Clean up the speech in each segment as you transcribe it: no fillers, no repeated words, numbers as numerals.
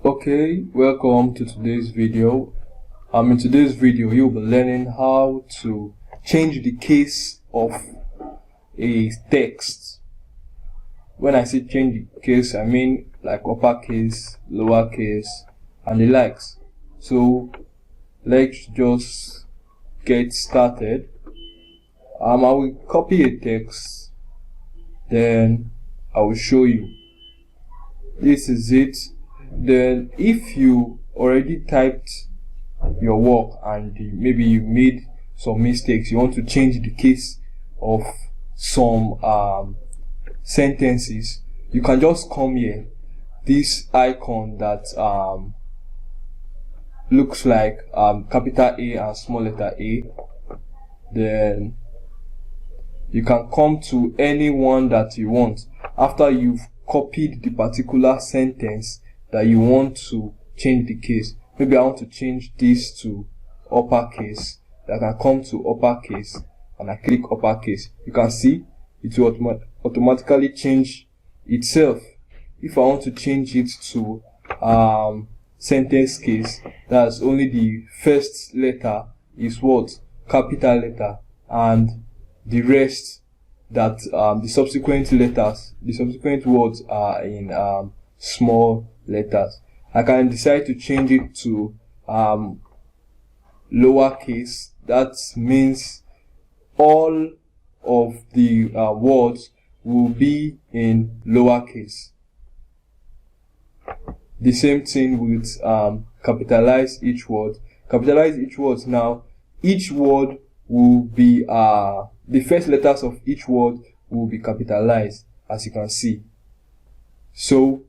Okay, welcome to today's video. In today's video you'll be learning how to change the case of a text. When I say change the case, I mean like uppercase, lowercase, and the likes. So let's just get started. I will copy a text, then I will show you. This is it. Then if you already typed your work and maybe you made some mistakes, you want to change the case of some sentences, you can just come here, this icon that looks like capital A and small letter A. Then you can come to any one that you want after you've copied the particular sentence that you want to change the case. Maybe I want to change this to uppercase. I can come to uppercase and I click uppercase. You can see it will automatically change itself. If I want to change it to sentence case, that's only the first letter is what? Capital letter, and the rest, that the subsequent letters, the subsequent words are in small letters. I can decide to change it to lowercase. That means all of the words will be in lowercase. The same thing with capitalize each word. Capitalize each word. Now each word will be the first letters of each word will be capitalized, as you can see. So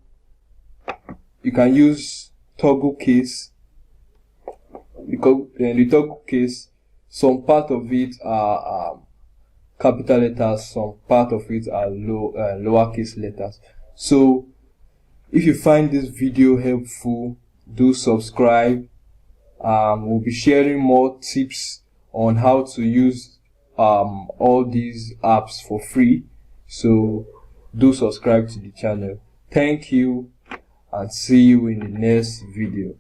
you can use toggle case, because in the toggle case, some part of it are capital letters, some part of it are lowercase letters. So if you find this video helpful, do subscribe. We'll be sharing more tips on how to use all these apps for free. So do subscribe to the channel. Thank you, and see you in the next video.